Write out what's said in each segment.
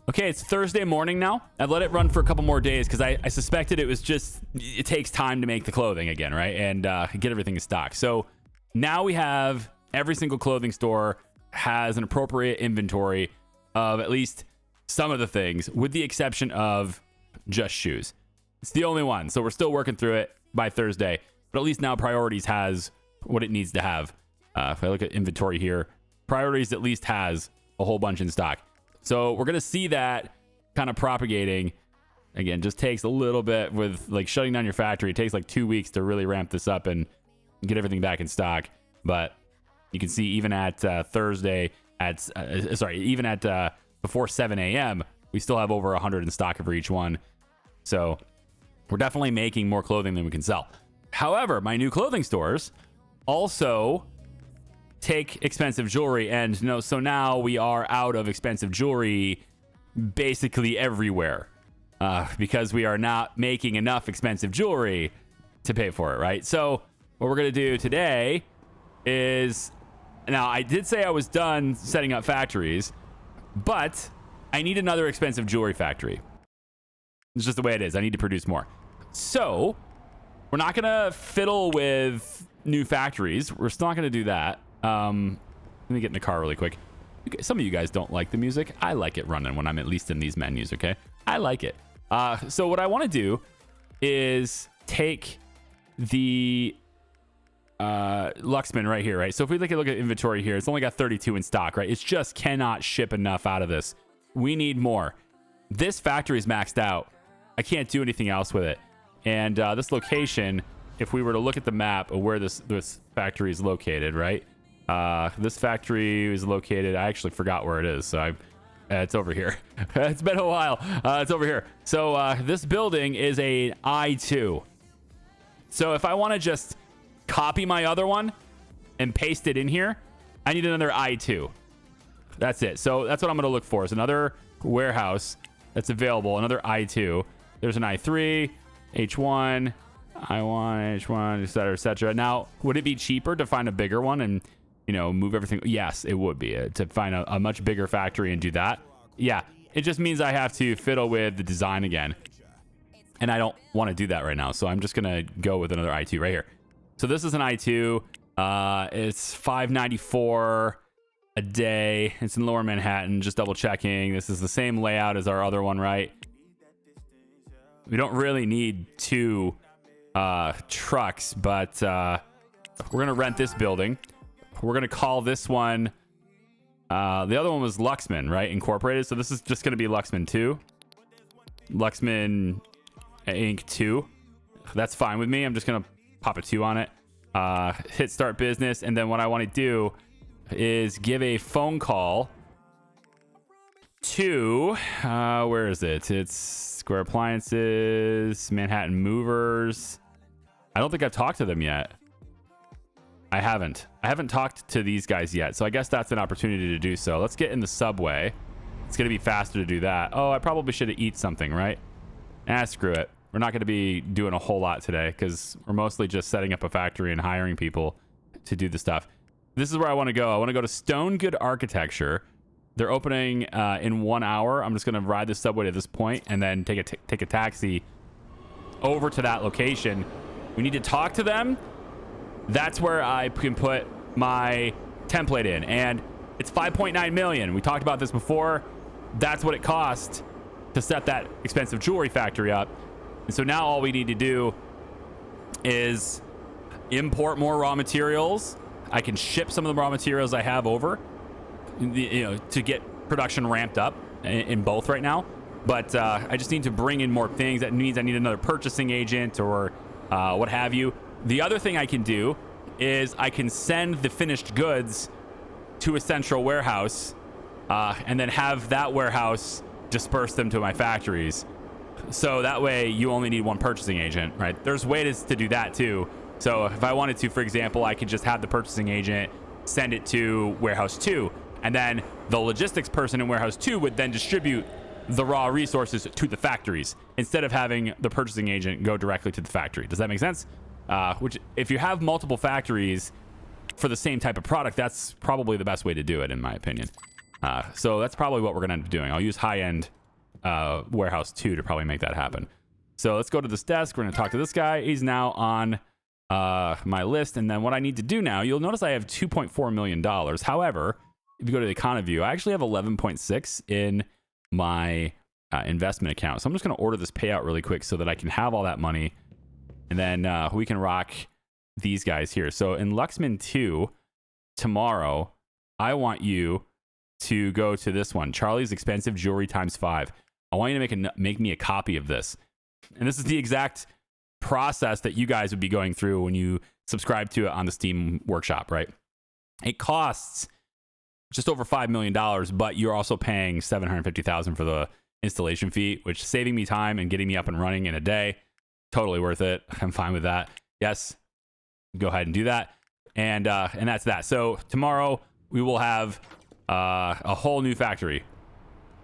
Okay, it's Thursday morning now. I've let it run for a couple more days because I suspected it was just, it takes time to make the clothing again, right? And get everything in stock. So now we have every single clothing store has an appropriate inventory of at least some of the things, with the exception of just shoes. It's the only one. So we're still working through it by Thursday, but at least now Priorities has what it needs to have. If I look at inventory here, Priorities at least has a whole bunch in stock. So we're going to see that kind of propagating. Again, just takes a little bit with like shutting down your factory. It takes like 2 weeks to really ramp this up and get everything back in stock. But you can see even at Thursday at, even at before 7 a.m., we still have over 100 in stock for each one. So we're definitely making more clothing than we can sell. However, my new clothing stores also take expensive jewelry, and so now we are out of expensive jewelry basically everywhere because we are not making enough expensive jewelry to pay for it, right? So what we're going to do today is, now I did say I was done setting up factories, but I need another expensive jewelry factory. It's just the way it is. I need to produce more. So we're not going to fiddle with new factories. We're still not going to do that. Let me get in the car really quick. Some of you guys don't like the music. I like it running when I'm at least in these menus, okay? I like it. So what I want to do is take the Luxman right here, right? So if we look at inventory here, it's only got 32 in stock, right? It's just cannot ship enough out of this. We need more. This factory is maxed out. I can't do anything else with it. And this location, if we were to look at the map of where this factory is located, right? This factory is located, I actually forgot where it is, so it's over here. It's been a while. It's over here. So this building is a I2. So if I want to just copy my other one and paste it in here, I need another I2. That's it. So that's what I'm going to look for, is another warehouse that's available, another I2. There's an I3, H1, I1, H1, etc., etc. Now, would it be cheaper to find a bigger one and, move everything? Yes, it would be. To find a much bigger factory and do that. Yeah, it just means I have to fiddle with the design again. And I don't want to do that right now. So I'm just going to go with another I2 right here. So this is an I2. It's $5.94 a day. It's in Lower Manhattan. Just double checking. This is the same layout as our other one, right? We don't really need two trucks, but we're going to rent this building. We're going to call this one, the other one was Luxman, right? Incorporated. So this is just going to be Luxman 2. Luxman Inc. 2. That's fine with me. I'm just going to pop a 2 on it. Hit start business. And then what I want to do is give a phone call to, where is it? It's Square Appliances, Manhattan Movers. I don't think I've talked to them yet. I haven't talked to these guys yet. So I guess that's an opportunity to do so. Let's get in the subway. It's going to be faster to do that. Oh, I probably should have eaten something, right? Screw it. We're not going to be doing a whole lot today because we're mostly just setting up a factory and hiring people to do the stuff. This is where I want to go. I want to go to Stone Good Architecture. They're opening in 1 hour. I'm just going to ride the subway to this point and then take a taxi over to that location. We need to talk to them. That's where I can put my template in. And it's 5.9 million. We talked about this before. That's what it cost to set that expensive jewelry factory up. And so now all we need to do is import more raw materials. I can ship some of the raw materials I have over, to get production ramped up in both right now. But I just need to bring in more things. That means I need another purchasing agent or what have you. The other thing I can do is I can send the finished goods to a central warehouse and then have that warehouse disperse them to my factories. So that way you only need one purchasing agent, right? There's ways to do that too. So if I wanted to, for example, I could just have the purchasing agent send it to warehouse 2, and then the logistics person in warehouse 2 would then distribute the raw resources to the factories instead of having the purchasing agent go directly to the factory. Does that make sense? Which, if you have multiple factories for the same type of product, that's probably the best way to do it, in my opinion. So that's probably what we're going to end up doing. I'll use high-end warehouse 2 to probably make that happen. So let's go to this desk. We're going to talk to this guy. He's now on my list. And then what I need to do now, you'll notice I have $2.4 million. However, if you go to the economy view, I actually have 11.6 in my investment account. So I'm just going to order this payout really quick so that I can have all that money. And then we can rock these guys here. So in Luxman 2, tomorrow, I want you to go to this one, Charlie's Expensive Jewelry ×5. I want you to make me a copy of this. And this is the exact process that you guys would be going through when you subscribe to it on the Steam Workshop, right? It costs just over $5 million, but you're also paying $750,000 for the installation fee, which is saving me time and getting me up and running in a day. Totally worth it. I'm fine with that. Yes, go ahead and do that. And that's that. So tomorrow we will have a whole new factory.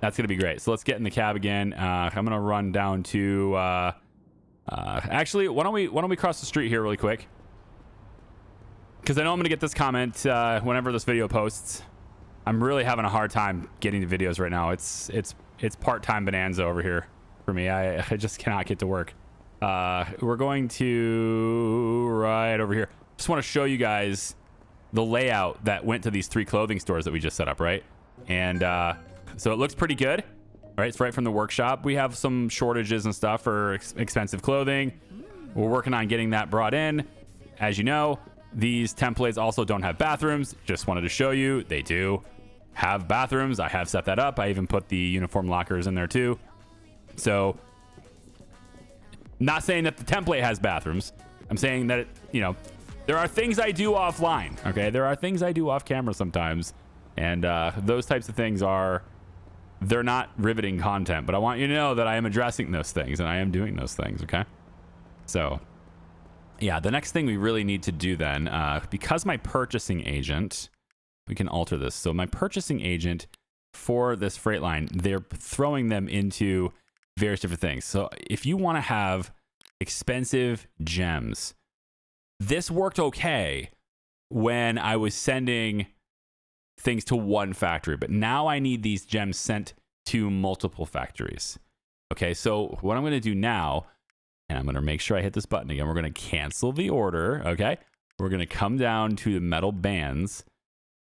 That's going to be great. So let's get in the cab again. I'm going to run down to... actually, why don't we cross the street here really quick? Because I know I'm going to get this comment whenever this video posts. I'm really having a hard time getting the videos right now. It's part-time bonanza over here for me. I just cannot get to work. We're going to right over here. Just want to show you guys the layout that went to these 3 clothing stores that we just set up, right? And so it looks pretty good. Right, it's right from the workshop. We have some shortages and stuff for expensive clothing. We're working on getting that brought in. As you know, these templates also don't have bathrooms. Just wanted to show you they do have bathrooms. I have set that up. I even put the uniform lockers in there too. So, not saying that the template has bathrooms. I'm saying that, there are things I do offline. Okay, there are things I do off camera sometimes. And those types of things they're not riveting content, but I want you to know that I am addressing those things and I am doing those things, okay? So, yeah, the next thing we really need to do then, because my purchasing agent, we can alter this. So my purchasing agent for this freight line, they're throwing them into various different things. So if you want to have expensive gems, this worked okay when I was sending things to one factory, but now I need these gems sent to multiple factories. Okay, so what I'm going to do now, and I'm going to make sure I hit this button again, we're going to cancel the order. Okay, we're going to come down to the metal bands.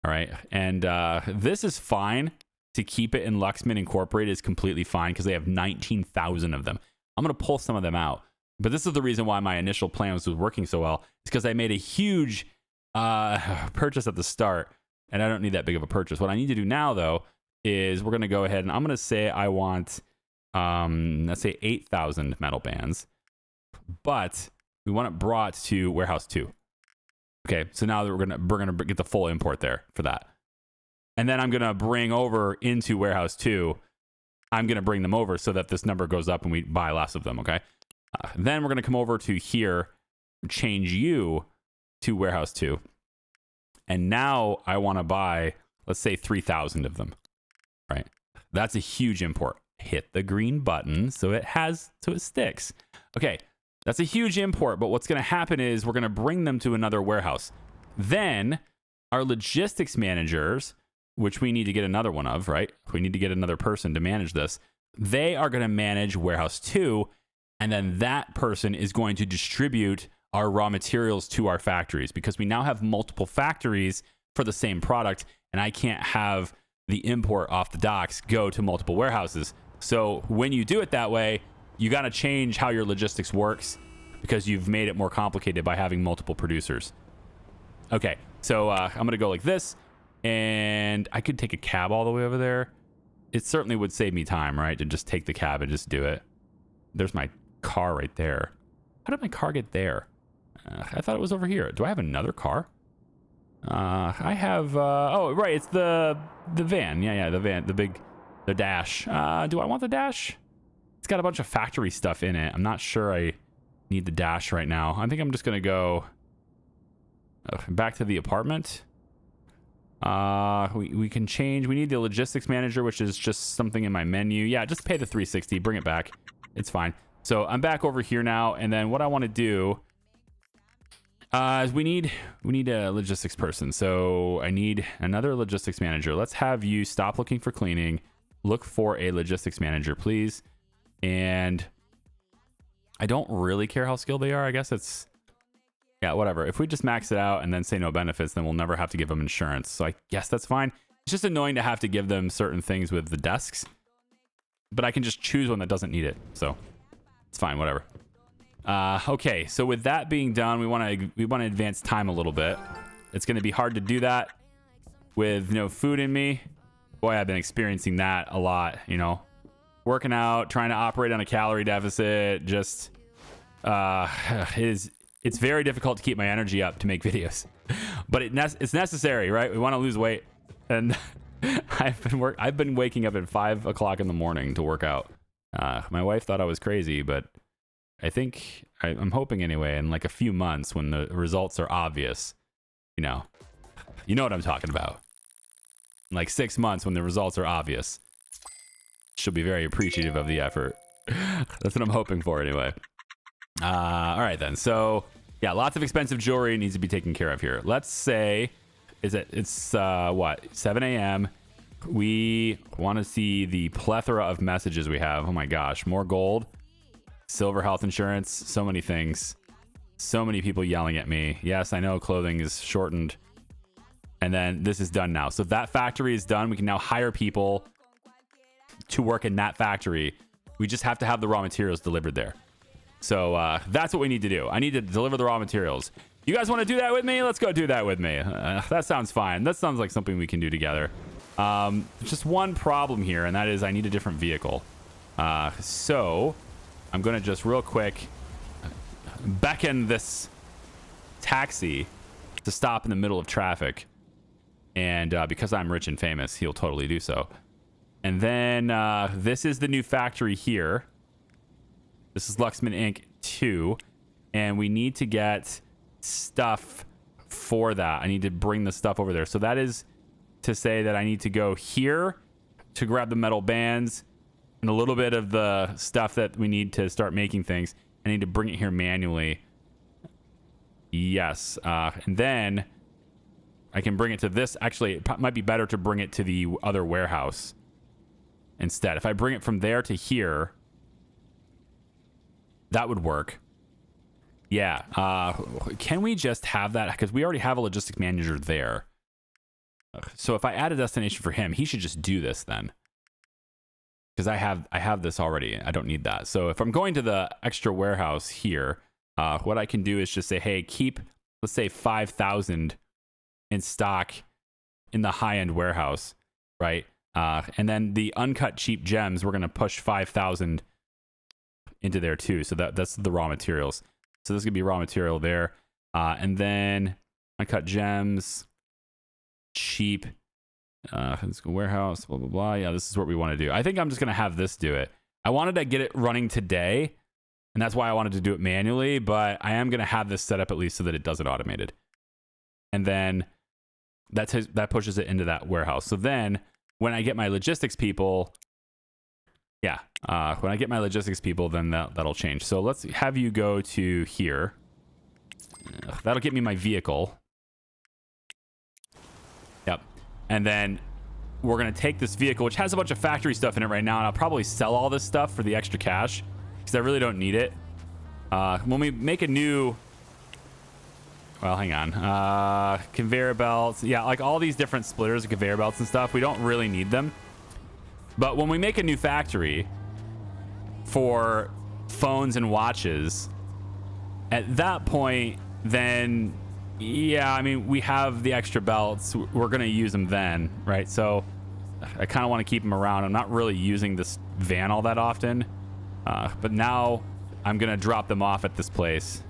All right, and this is fine to keep it in Luxman Incorporated is completely fine because they have 19,000 of them. I'm going to pull some of them out, but this is the reason why my initial plan was working so well. It's because I made a huge purchase at the start. And I don't need that big of a purchase. What I need to do now, though, is we're going to go ahead and I'm going to say I want, let's say 8,000 metal bands, but we want it brought to warehouse 2. Okay, so now we're gonna get the full import there for that, and then I'm gonna bring over into warehouse 2. I'm gonna bring them over so that this number goes up and we buy less of them. Okay, then we're gonna come over to here, change you to warehouse 2. And now I want to buy, let's say 3,000 of them, right? That's a huge import. Hit the green button so it sticks. Okay, that's a huge import, but what's going to happen is we're going to bring them to another warehouse. Then our logistics managers, which we need to get another one of, right? We need to get another person to manage this. They are going to manage warehouse 2, and then that person is going to distribute our raw materials to our factories because we now have multiple factories for the same product and I can't have the import off the docks go to multiple warehouses. So when you do it that way, you got to change how your logistics works because you've made it more complicated by having multiple producers. Okay, so I'm going to go like this and I could take a cab all the way over there. It certainly would save me time, right? To just take the cab and just do it. There's my car right there. How did my car get there? I thought it was over here. Do I have another car? I have, oh, right. It's the van. Yeah, the van, the dash. Do I want the dash? It's got a bunch of factory stuff in it. I'm not sure I need the dash right now. I think I'm just going to go back to the apartment. We can change. We need the logistics manager, which is just something in my menu. Yeah, just pay the 360, bring it back. It's fine. So I'm back over here now. And then what I want to do We need a logistics person. So I need another logistics manager. Let's have you stop looking for cleaning. Look for a logistics manager, please. And I don't really care how skilled they are. I guess it's, yeah, whatever. If we just max it out and then say no benefits, then we'll never have to give them insurance. So I guess that's fine. It's just annoying to have to give them certain things with the desks, but I can just choose one that doesn't need it. So it's fine, whatever. Okay, so with that being done, we want to advance time a little bit. It's going to be hard to do that with no food in me. Boy, I've been experiencing that a lot, you know. Working out, trying to operate on a calorie deficit, just it's very difficult to keep my energy up to make videos. But it's necessary, right? We want to lose weight. And I've been waking up at 5 o'clock in the morning to work out. My wife thought I was crazy, but I think I'm hoping anyway, in like a few months when the results are obvious, you know what I'm talking about. In like 6 months when the results are obvious, she'll be very appreciative of the effort. That's what I'm hoping for anyway. All right then. So yeah, lots of expensive jewelry needs to be taken care of here. Let's say, it's what, 7 a.m. We want to see the plethora of messages we have. Oh my gosh, more gold. Silver health insurance, so many things, so many people yelling at me. Yes, I know clothing is shortened. And then this is done now. So that factory is done. We can now hire people to work in that factory. We just have to have the raw materials delivered there. So that's what we need to do. I need to deliver the raw materials. You guys want to do that with me? Let's go do that with me. That sounds fine. That sounds like something we can do together. Just one problem here, and that is I need a different vehicle. So I'm going to just real quick beckon this taxi to stop in the middle of traffic. And because I'm rich and famous, he'll totally do so. And then this is the new factory here. This is Luxman Inc. 2. And we need to get stuff for that. I need to bring the stuff over there. So that is to say that I need to go here to grab the metal bands and a little bit of the stuff that we need to start making things. I need to bring it here manually. Yes. And then I can bring it to this. Actually, it might be better to bring it to the other warehouse instead. If I bring it from there to here, that would work. Yeah. Can we just have that? Because we already have a logistics manager there. So if I add a destination for him, he should just do this then. Because I have this already. I don't need that. So if I'm going to the extra warehouse here, what I can do is just say, hey, keep, let's say 5,000 in stock in the high-end warehouse, right? And then the uncut cheap gems, we're going to push 5,000 into there too. So that's the raw materials. So this could be raw material there. And then uncut gems, cheap, warehouse, blah, blah, blah. Yeah, this is what we want to do. I think I'm just going to have this do it. I wanted to get it running today, and that's why I wanted to do it manually, but I am going to have this set up at least so that it does it automated. And then that pushes it into that warehouse. So then when I get my logistics people, yeah, when I get my logistics people, then that'll change. So let's have you go to here. That'll get me my vehicle. Yep. And then we're going to take this vehicle, which has a bunch of factory stuff in it right now, and I'll probably sell all this stuff for the extra cash because I really don't need it. When we make a new... Well, hang on. Conveyor belts. Yeah, like all these different splitters of conveyor belts and stuff, we don't really need them. But when we make a new factory for phones and watches, at that point, then... Yeah, I mean, we have the extra belts. We're going to use them then, right? So I kind of want to keep them around. I'm not really using this van all that often. But now I'm going to drop them off at this place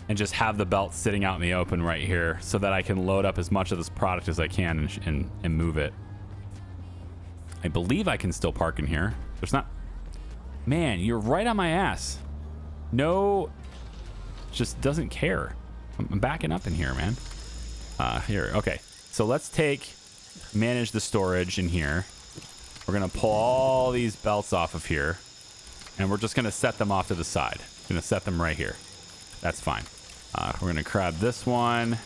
and just have the belt sitting out in the open right here so that I can load up as much of this product as I can and move it. I believe I can still park in here. There's not... Man, you're right on my ass. No, just doesn't care. I'm backing up in here, man. Here, okay. So let's manage the storage in here. We're gonna pull all these belts off of here, and we're just gonna set them off to the side. Gonna set them right here. That's fine. We're going to grab this one.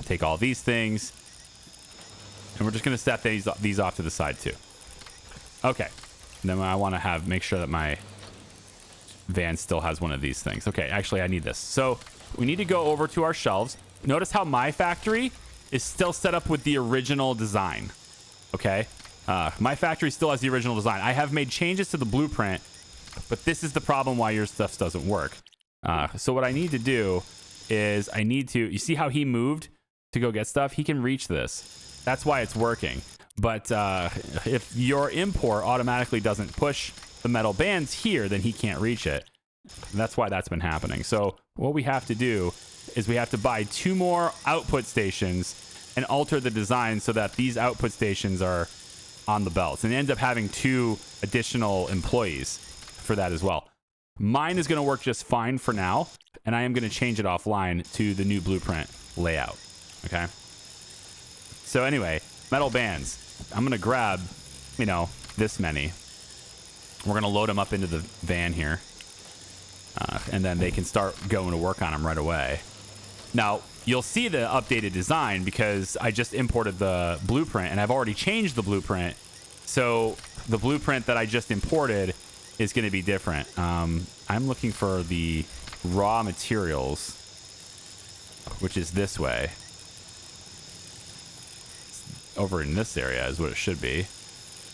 Take all these things. And we're just going to set these off to the side too. Okay. And then I want to make sure that my van still has one of these things. Okay, actually I need this. So we need to go over to our shelves. Notice how my factory is still set up with the original design. Okay. My factory still has the original design. I have made changes to the blueprint, but this is the problem why your stuff doesn't work. So what I need to do is you see how he moved to go get stuff? He can reach this. That's why it's working. But if your import automatically doesn't push the metal bands here, then he can't reach it. And that's why that's been happening. So what we have to do is we have to buy 2 more output stations and alter the design so that these output stations are on the belts, and ends up having 2 additional employees for that as well. Mine is going to work just fine for now, and I am going to change it offline to the new blueprint layout. Okay. So anyway, metal bands. I'm going to grab, this many. We're going to load them up into the van here. And then they can start going to work on them right away. Now, you'll see the updated design because I just imported the blueprint and I've already changed the blueprint. So the blueprint that I just imported is going to be different. I'm looking for the raw materials, which is this way. Over in this area is what it should be.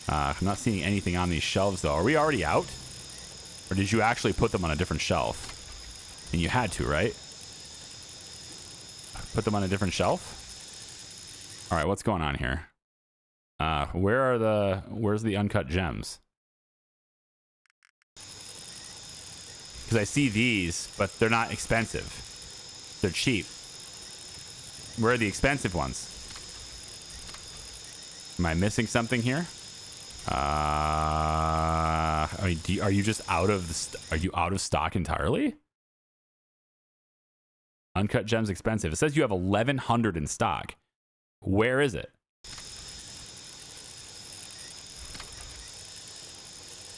I'm not seeing anything on these shelves though. Are we already out? Or did you actually put them on a different shelf? And you had to, right? Put them on a different shelf? All right, what's going on here? Where's the uncut gems? Because I see these, but they're not expensive. They're cheap. Where are the expensive ones? Am I missing something here? Are you just out of are you out of stock entirely? Uncut gems expensive. It says you have 1,100 in stock. Where is it?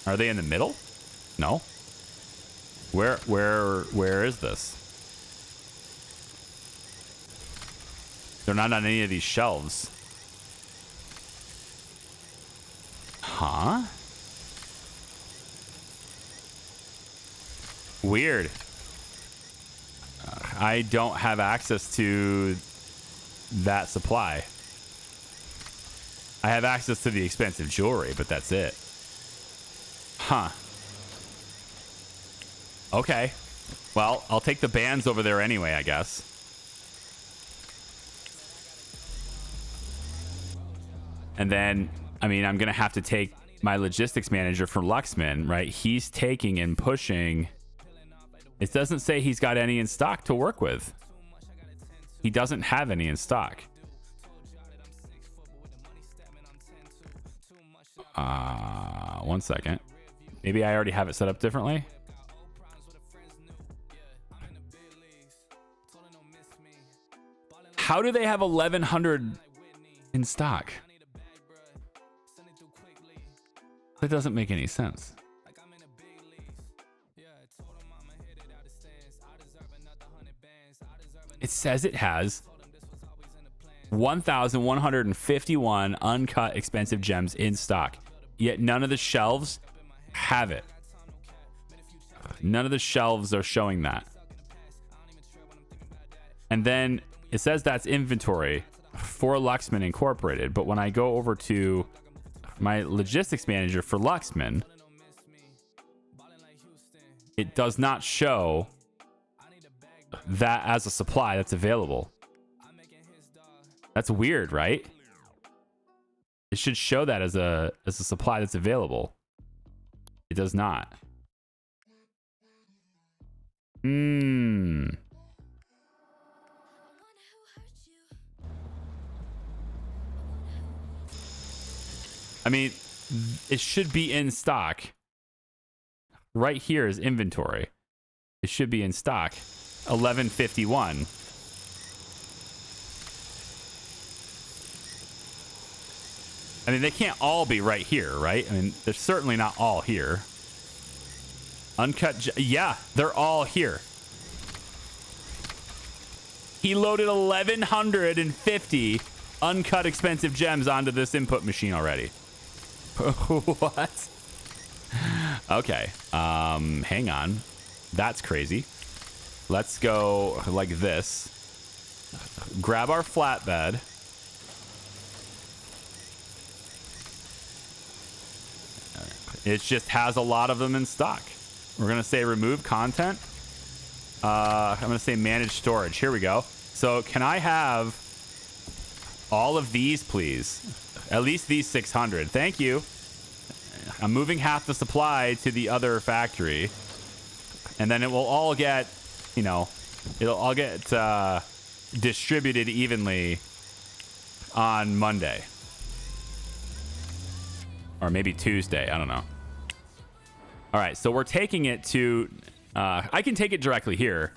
Are they in the middle? No. Where is this? They're not on any of these shelves. Huh? Weird. I don't have access to that supply. I have access to the expensive jewelry, but that's it. Huh. Okay. Well, I'll take the bands over there anyway, I guess. And then, I mean, I'm going to have to take my logistics manager for Luxman, right? He's taking and pushing. It doesn't say he's got any in stock to work with. He doesn't have any in stock. One second. Maybe I already have it set up differently. How do they have 1,100 in stock? That doesn't make any sense. It says it has 1,151 uncut expensive gems in stock, yet none of the shelves have it. None of the shelves are showing that. And then it says that's inventory for Luxman Incorporated, but when I go over to my logistics manager for Luxman, it does not show that as a supply that's available. That's weird, right? It should show that as a supply that's available. It does not. I mean, it should be in stock. Right here is inventory. It should be in stock. 1151. I mean, they can't all be right here, right? I mean, they're certainly not all here. Yeah, they're all here. He loaded 1,150 uncut expensive gems onto this input machine already. What? Okay. Hang on. That's crazy. Let's go like this. Grab our flatbed. It just has a lot of them in stock. We're going to say remove content. I'm going to say manage storage. Here we go. So can I have all of these, please? At least these 600. Thank you. I'm moving half the supply to the other factory. And then it will all get, you know, it'll all get distributed evenly on Monday. Or maybe Tuesday. I don't know. All right. So we're taking it to... I can take it directly here.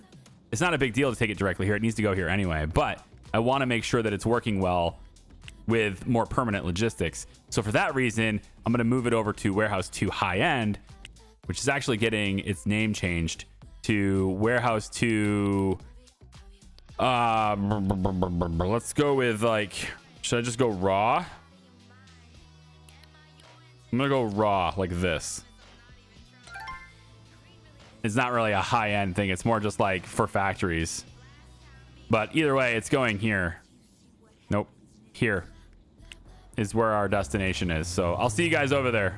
It's not a big deal to take it directly here. It needs to go here anyway. But I want to make sure that it's working well with more permanent logistics. So for that reason, I'm going to move it over to Warehouse 2 High End, which is actually getting its name changed to Warehouse 2... let's go with, like... Should I just go raw? I'm going to go raw like this. It's not really a high-end thing. It's more just like for factories. But either way, it's going here. Nope. Here is where our destination is. So I'll see you guys over there.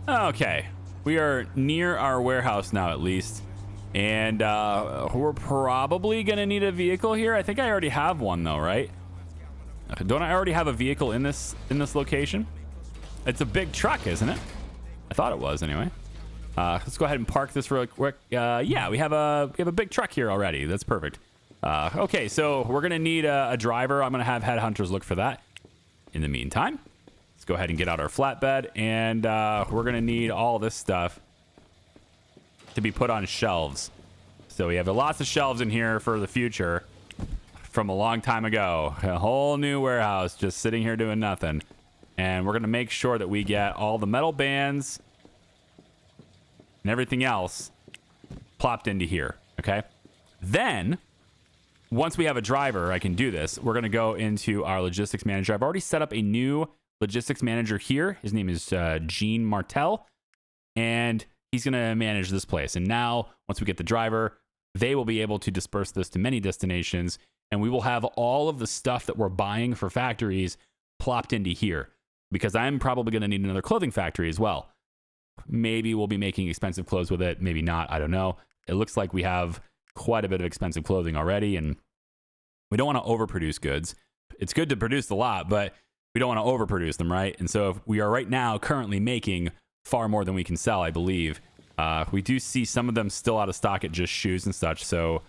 Okay. We are near our warehouse now, at least. And we're probably going to need a vehicle here. I think I already have one, though, right? Don't I already have a vehicle in this location? It's a big truck, isn't it? I thought it was, anyway. Let's go ahead and park this real quick. Yeah, we have a big truck here already. That's perfect. Okay, so we're gonna need a driver. I'm gonna have headhunters look for that. In the meantime, let's go ahead and get out our flatbed, and we're gonna need all this stuff to be put on shelves. So we have lots of shelves in here for the future from a long time ago. A whole new warehouse just sitting here doing nothing. And we're gonna make sure that we get all the metal bands and everything else plopped into here, okay? Then, once we have a driver, I can do this. We're going to go into our logistics manager. I've already set up a new logistics manager here. His name is Gene Martel, and he's going to manage this place. And now, once we get the driver, they will be able to disperse this to many destinations, and we will have all of the stuff that we're buying for factories plopped into here, because I'm probably going to need another clothing factory as well. Maybe we'll be making expensive clothes with it. Maybe not. I don't know. It looks like we have quite a bit of expensive clothing already, and we don't want to overproduce goods. It's good to produce a lot, but we don't want to overproduce them, right? And so we are right now currently making far more than we can sell, I believe. We do see some of them still out of stock at Just Shoes and such, so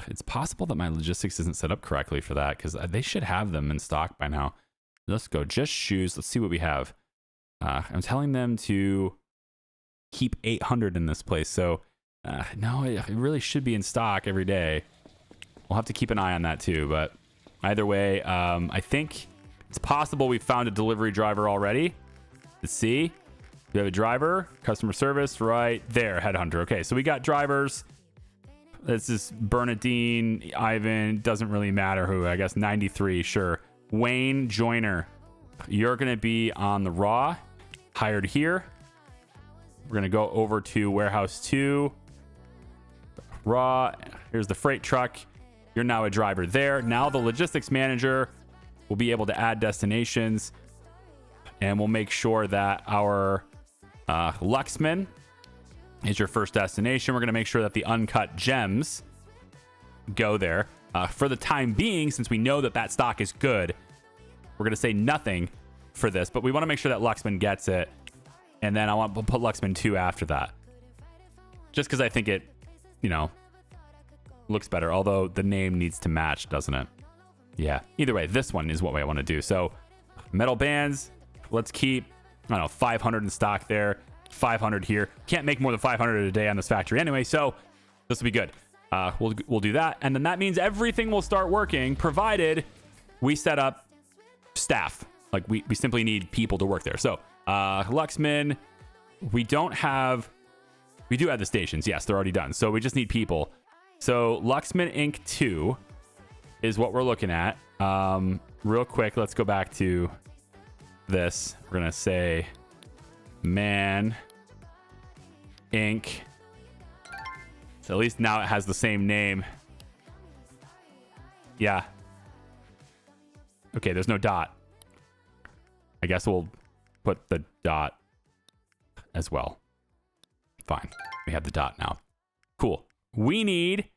it's possible that my logistics isn't set up correctly for that, because they should have them in stock by now. Let's go Just Shoes. Let's see what we have. I'm telling them to keep 800 in this place, so no, it really should be in stock every day. We'll have to keep an eye on that too, but either way, I think it's possible we found a delivery driver already. Let's see. We have a driver, customer service right there, headhunter. Okay, so we got drivers. This is Bernadine, Ivan, doesn't really matter who, I guess 93, sure. Wayne Joyner, you're gonna be on the raw, hired here. We're going to go over to Warehouse 2. Raw. Here's the freight truck. You're now a driver there. Now the logistics manager will be able to add destinations. And we'll make sure that our Luxman is your first destination. We're going to make sure that the uncut gems go there. For the time being, since we know that that stock is good, we're going to say nothing for this. But we want to make sure that Luxman gets it. And then I want to put Luxman 2 after that. Just because I think it, you know, looks better. Although the name needs to match, doesn't it? Yeah. Either way, this one is what I want to do. So, metal bands. Let's keep, I don't know, 500 in stock there. 500 here. Can't make more than 500 a day on this factory anyway. So, this will be good. We'll do that. And then that means everything will start working, provided we set up staff. Like, we simply need people to work there. So, Luxman, we don't have We do have the stations. Yes, they're already done. So we just need people. So Luxman Inc. 2 is what we're looking at. Real quick, let's go back to this. We're going to say Man Inc. So at least now it has the same name. Yeah. Okay, there's no dot. I guess we'll put the dot as well. Fine. We have the dot now. Cool. We need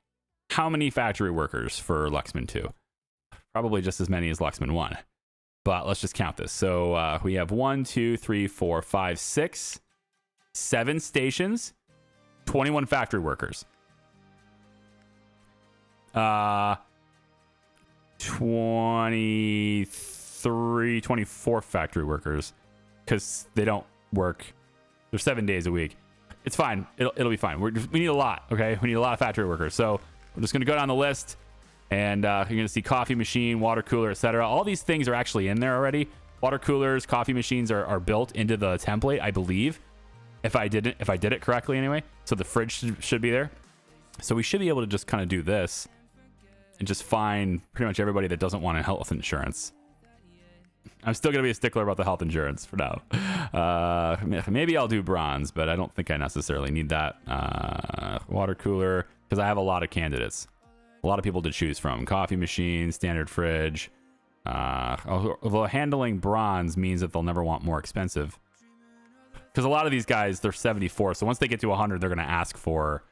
how many factory workers for Luxman 2? Probably just as many as Luxman 1. But let's just count this. So we have 1, 2, 3, 4, 5, 6, 7 stations, 21 factory workers. 23, 24 factory workers, because they don't work. They're 7 days a week. It's fine. It'll be fine. We need a lot. Okay, we need a lot of factory workers. So we're just gonna go down the list, and you're gonna see coffee machine, water cooler, etc. All these things are actually in there already. Water coolers, coffee machines are built into the template, I believe. If I did it correctly anyway. So the fridge should be there. So we should be able to just kind of do this and just find pretty much everybody that doesn't want a health insurance. I'm still going to be a stickler about the health insurance for now. Maybe I'll do bronze, but I don't think I necessarily need that. Water cooler, because I have a lot of candidates. A lot of people to choose from. Coffee machine, standard fridge. Although handling bronze means that they'll never want more expensive. Because a lot of these guys, they're 74. So once they get to 100, they're going to ask for,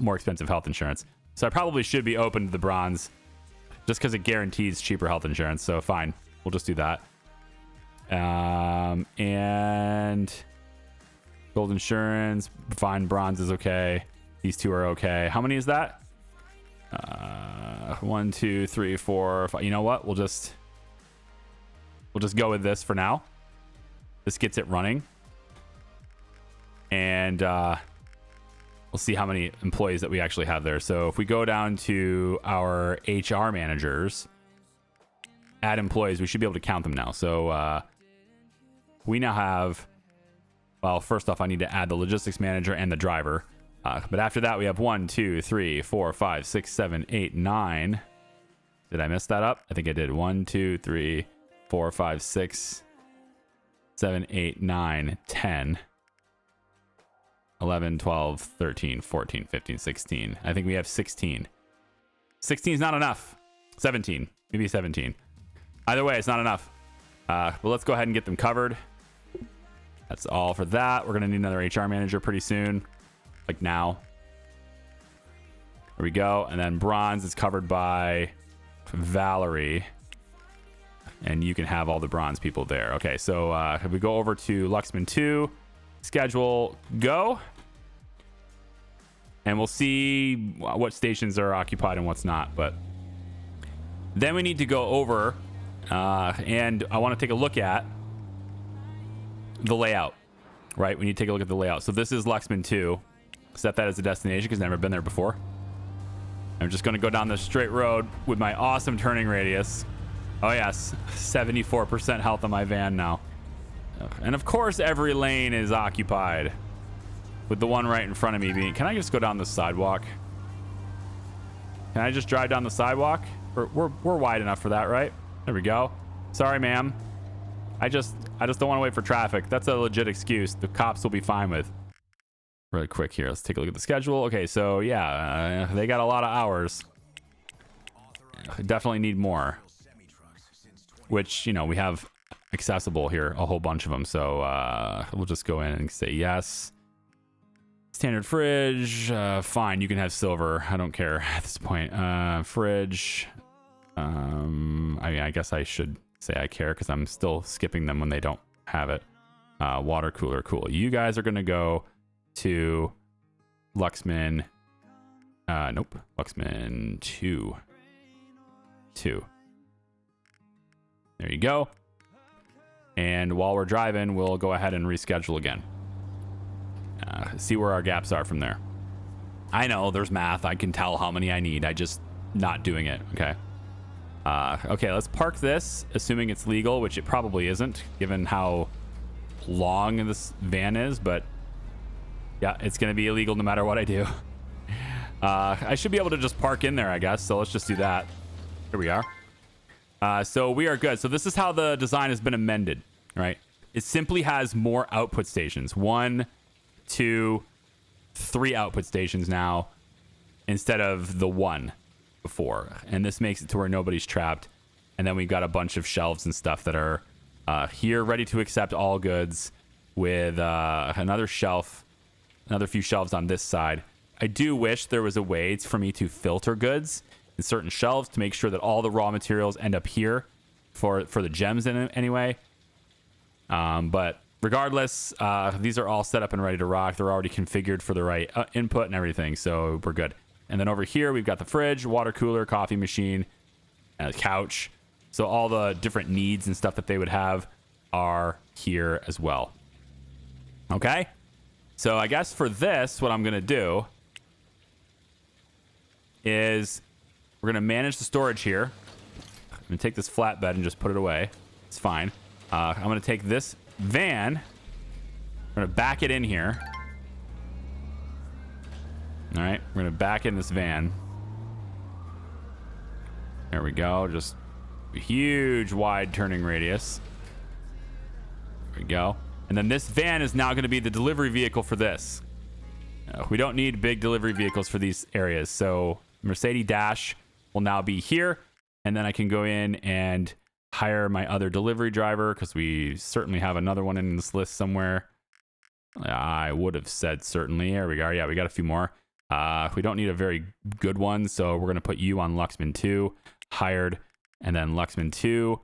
more expensive health insurance. So I probably should be open to the bronze just because it guarantees cheaper health insurance. So fine, we'll just do that. And gold insurance, fine. Bronze is okay. These two are okay. How many is that? 1, 2, 3, 4, 5. You know what? We'll just go with this for now. This gets it running. And we'll see how many employees that we actually have there. So if we go down to our HR managers, add employees, we should be able to count them now. So we now have, well, first off, I need to add the logistics manager and the driver. But after that, we have 1, 2, 3, 4, 5, 6, 7, 8, 9. Did I mess that up? I think I did. 1, 2, 3, 4, 5, 6, 7, 8, 9, 10. 11, 12, 13, 14, 15, 16. I think we have 16. 16 is not enough. 17. Maybe 17. Either way, it's not enough. But let's go ahead and get them covered. That's all for that. We're going to need another HR manager pretty soon. Like now. There we go. And then bronze is covered by Valerie. And you can have all the bronze people there. Okay, so if we go over to Luxman 2, schedule, go. And we'll see what stations are occupied and what's not. But then we need to go over and I want to take a look at the layout, right? We need to take a look at the layout. So this is Luxman 2. Set that as a destination because I've never been there before. I'm just going to go down this straight road with my awesome turning radius. Oh yes, 74% health on my van now. And of course every lane is occupied with the one right in front of me being... Can I just go down the sidewalk? Can I just drive down the sidewalk? We're wide enough for that, right? There we go. Sorry, ma'am. I just don't want to wait for traffic. That's a legit excuse. The cops will be fine with. Really quick here. Let's take a look at the schedule. Okay, so yeah, they got a lot of hours. Definitely need more. Which, we have accessible here, a whole bunch of them. So we'll just go in and say yes. Standard fridge, fine. You can have silver. I don't care at this point. Fridge. I guess I should say I care because I'm still skipping them when they don't have it. Water cooler, cool. You guys are gonna go to Luxman. Nope. Luxman 2. There you go. And while we're driving, we'll go ahead and reschedule again. See where our gaps are from there. I know there's math. I can tell how many I need. I just not doing it. Okay. Okay, let's park this, assuming it's legal, which it probably isn't, given how long this van is, but Yeah, it's going to be illegal no matter what I do. I should be able to just park in there, I guess. So let's just do that. Here we are. So we are good. So this is how the design has been amended, right? It simply has more output stations. 1, 2, 3 output stations now instead of the 1 before. And this makes it to where nobody's trapped. And then we've got a bunch of shelves and stuff that are here ready to accept all goods with another few shelves on this side. I do wish there was a way for me to filter goods in certain shelves to make sure that all the raw materials end up here for the gems in it anyway. But regardless, these are all set up and ready to rock. They're already configured for the right input and everything, so we're good. And then over here, we've got the fridge, water cooler, coffee machine, and a couch. So all the different needs and stuff that they would have are here as well. Okay? So I guess for this, what I'm going to do is we're going to manage the storage here. I'm going to take this flatbed and just put it away. It's fine. I'm going to take this van. I'm going to back it in here. All right. We're going to back in this van. There we go. Just a huge wide turning radius. There we go. And then this van is now going to be the delivery vehicle for this. We don't need big delivery vehicles for these areas. So Mercedes Dash will now be here. And then I can go in and hire my other delivery driver because we certainly have another one in this list somewhere. I would have said certainly. There we go. Yeah, we got a few more. We don't need a very good one. So we're going to put you on Luxman 2, hired. And then Luxman 2,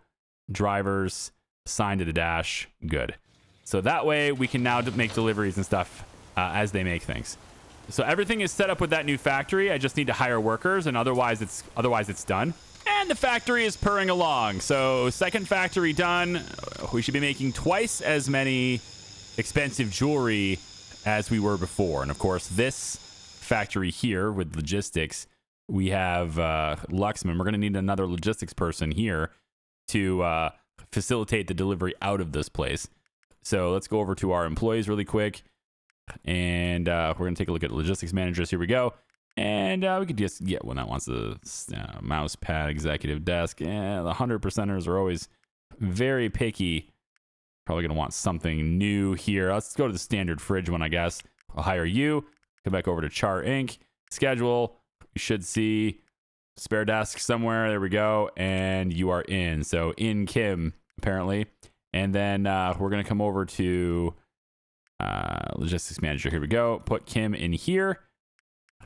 drivers, assigned to the Dash. Good. So that way we can now make deliveries and stuff as they make things. So everything is set up with that new factory. I just need to hire workers, and otherwise it's done. And the factory is purring along. So second factory done. We should be making twice as many expensive jewelry as we were before. And of course, this factory here with logistics, we have Luxman. We're going to need another logistics person here to facilitate the delivery out of this place. So let's go over to our employees really quick. And we're going to take a look at logistics managers. Here we go. And we could just get one that wants a mouse pad, executive desk. Yeah, the 100%ers are always very picky. Probably going to want something new here. Let's go to the standard fridge one, I guess. I'll hire you. Come back over to Chart Inc. Schedule. You should see spare desk somewhere. There we go. And you are in. So in Kim, apparently. And then we're going to come over to logistics manager. Here we go. Put Kim in here.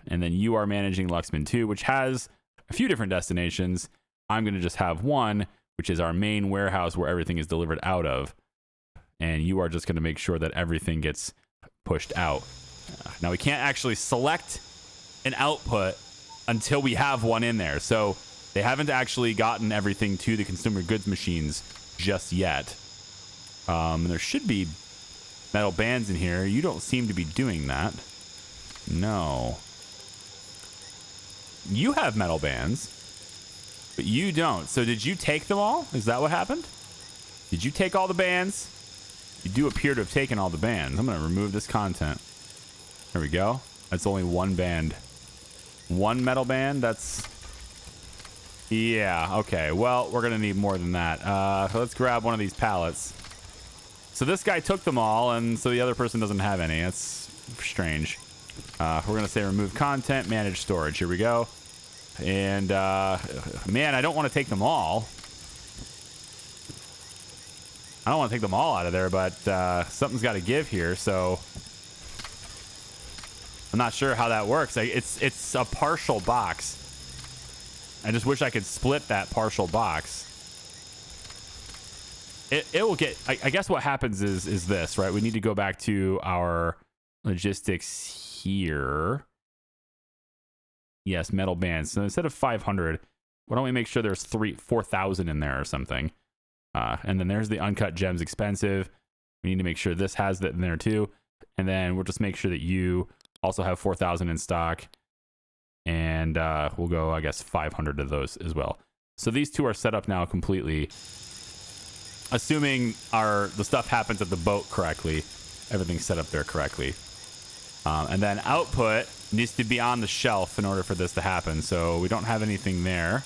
And then you are managing Luxman 2, which has a few different destinations. I'm going to just have one, which is our main warehouse where everything is delivered out of. And you are just going to make sure that everything gets pushed out. Now, we can't actually select an output until we have one in there. So they haven't actually gotten everything to the consumer goods machines just yet. And there should be metal bands in here. You don't seem to be doing that. No. You have metal bands, but you don't. So did you take them all? Is that what happened? Did you take all the bands? You do appear to have taken all the bands. I'm going to remove this content. There we go. That's only one band. One metal band? That's... Yeah, okay. Well, we're going to need more than that. So let's grab one of these pallets. So this guy took them all, and so the other person doesn't have any. That's strange. We're going to say remove content, manage storage. Here we go. And, man, I don't want to take them all. I don't want to take them all out of there, but something's got to give here, so... I'm not sure how that works. It's a partial box. I just wish I could split that partial box. It will get... I guess what happens is this, right? We need to go back to our logistics here. Yes, metal bands. So instead of 500, why don't we make sure there's 4,000 in there or something? And then there's the uncut gems expensive. We need to make sure this has that in there too. And then we'll just make sure that you also have 4,000 in stock. And we'll go, I guess, 500 of those as well. So these two are set up now completely. Assuming the stuff happens at the boat correctly. Everything's set up there correctly. And then output needs to be on the shelf in order for this to happen. So we don't have anything there,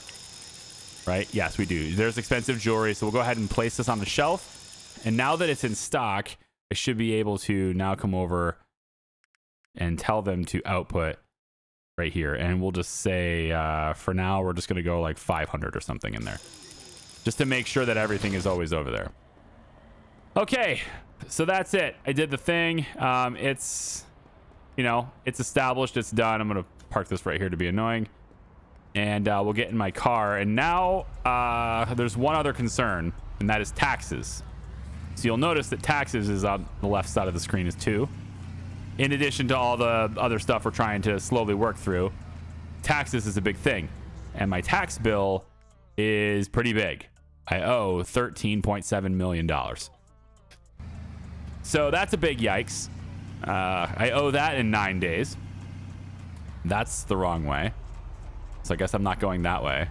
right? Yes, we do. There's expensive jewelry. So we'll go ahead and place this on the shelf. And now that it's in stock, I should be able to now come over and tell them to output right here. And we'll just say, for now, we're just going to go like 500 or something in there, just to make sure that everything is always over there. Okay, so that's it. I did the thing. It's, you know, it's established. It's done. I'm going to park this right here to be annoying. And we'll get in my car. And now there's one other concern, and that is taxes. So you'll notice that taxes is on the left side of the screen is 2. In addition to all the other stuff we're trying to slowly work through, taxes is a big thing. And my tax bill is pretty big. I owe $13.7 million. So that's a big yikes. I owe that in 9 days. That's the wrong way. So I guess I'm not going that way.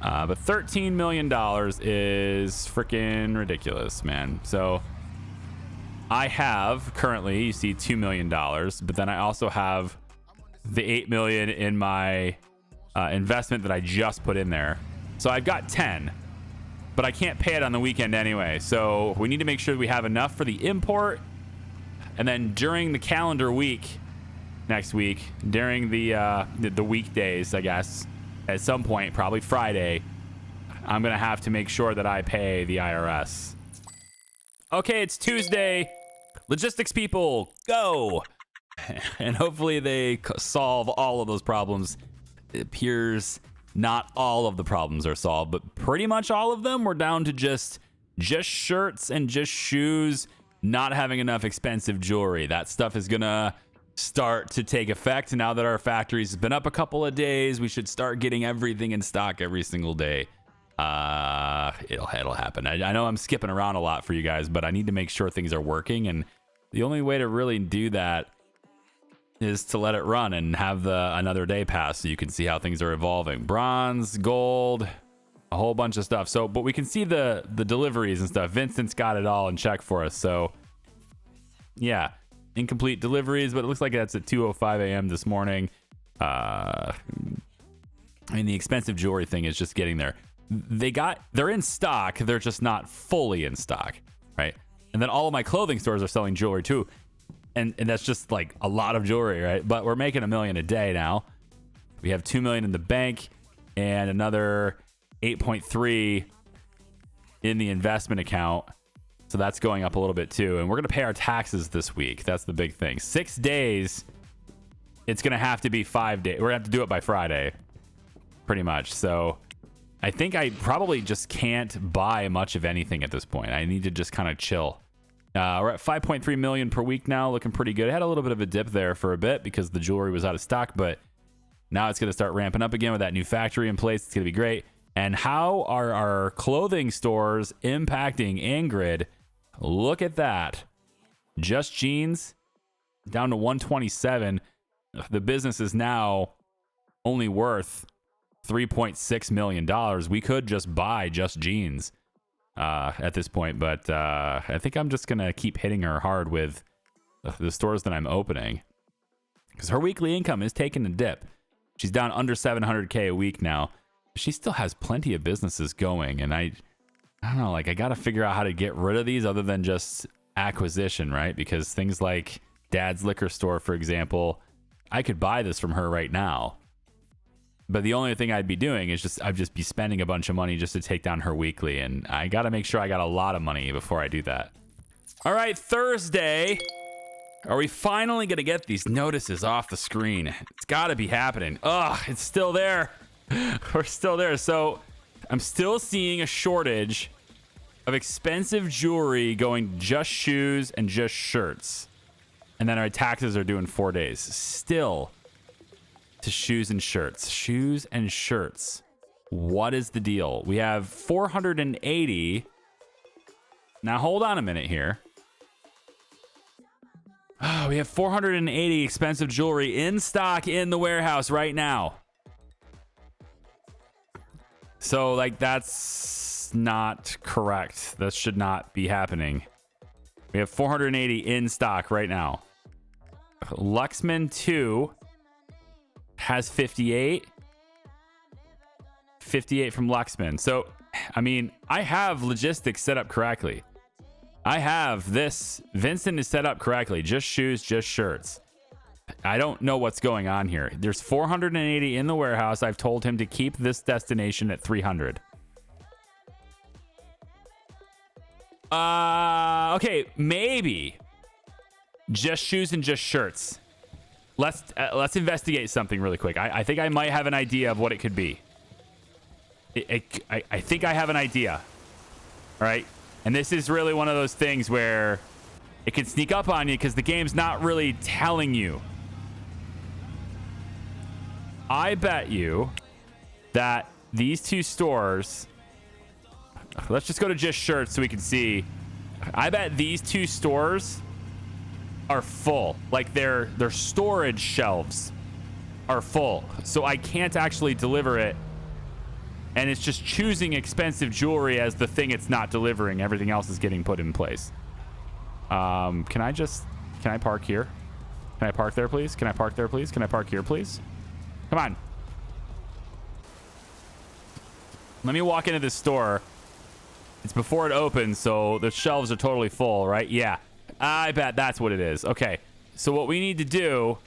But $13 million is freaking ridiculous, man. So I have currently, you see, $2 million, but then I also have the $8 million in my investment that I just put in there. So I've got 10, but I can't pay it on the weekend anyway. So we need to make sure we have enough for the import. And then during the calendar week, next week, during the weekdays, I guess, at some point, probably Friday, I'm going to have to make sure that I pay the IRS. Okay, it's Tuesday. Logistics people, go. And hopefully they solve all of those problems. It appears not all of the problems are solved, but pretty much all of them. We're down to just shirts and just shoes, not having enough expensive jewelry. That stuff is going to start to take effect now that our factory's been up a couple of days. We should start getting everything in stock every single day. It'll happen. I know I'm skipping around a lot for you guys, but I need to make sure things are working, and the only way to really do that is to let it run and have another day pass so you can see how things are evolving. Bronze, gold, a whole bunch of stuff. So, but we can see the deliveries and stuff. Vincent's got it all in check for us. So yeah, incomplete deliveries, but it looks like that's at 2:05 a.m. this morning. I mean, the expensive jewelry thing is just getting there. They're in stock. They're just not fully in stock, right? And then all of my clothing stores are selling jewelry too. And that's just like a lot of jewelry, right? But we're making $1 million a day now. We have $2 million in the bank and another 8.3 in the investment account. So that's going up a little bit too. And we're going to pay our taxes this week. That's the big thing. 6 days. It's going to have to be 5 days. We're going to have to do it by Friday, pretty much. So I think I probably just can't buy much of anything at this point. I need to just kind of chill. We're at 5.3 million per week now, looking pretty good. Had a little bit of a dip there for a bit because the jewelry was out of stock, but now it's going to start ramping up again with that new factory in place. It's going to be great. And how are our clothing stores impacting Ingrid? Look at that. Just Jeans down to 127. The business is now only worth $3.6 million. We could just buy Just Jeans at this point, but I think I'm just gonna keep hitting her hard with the stores that I'm opening because her weekly income is taking a dip. She's down under 700K a week now. She still has plenty of businesses going, and I don't know, like I gotta figure out how to get rid of these other than just acquisition, right? Because things like Dad's Liquor Store, for example, I could buy this from her right now. But the only thing I'd be doing is I'd just be spending a bunch of money just to take down her weekly. And I got to make sure I got a lot of money before I do that. All right, Thursday. Are we finally going to get these notices off the screen? It's got to be happening. Ugh, it's still there. We're still there. So I'm still seeing a shortage of expensive jewelry going just shoes and just shirts. And then our taxes are due in 4 days. Still to shoes and shirts. Shoes and shirts. What is the deal? We have 480. Now hold on a minute here. Oh, we have 480 expensive jewelry in stock in the warehouse right now. So like that's not correct. That should not be happening. We have 480 in stock right now. Luxman 2 has 58. 58 from Luxman. So, I mean, I have logistics set up correctly. I have this. Vincent is set up correctly. Just shoes, just shirts. I don't know what's going on here. There's 480 in the warehouse. I've told him to keep this destination at 300. Okay, maybe just shoes and just shirts. Let's investigate something really quick. I think I might have an idea of what it could be. I think I have an idea. All right. And this is really one of those things where it can sneak up on you because the game's not really telling you. I bet you that these two stores, let's just go to just shirts so we can see. I bet these two stores are full. Like their storage shelves are full. So I can't actually deliver it. And it's just choosing expensive jewelry as the thing it's not delivering. Everything else is getting put in place. Can I park here? Can I park there, please? Can I park there, please? Can I park here, please? Come on. Let me walk into this store. It's before it opens, so the shelves are totally full, right? Yeah. I bet that's what it is. Okay. So what we need to do...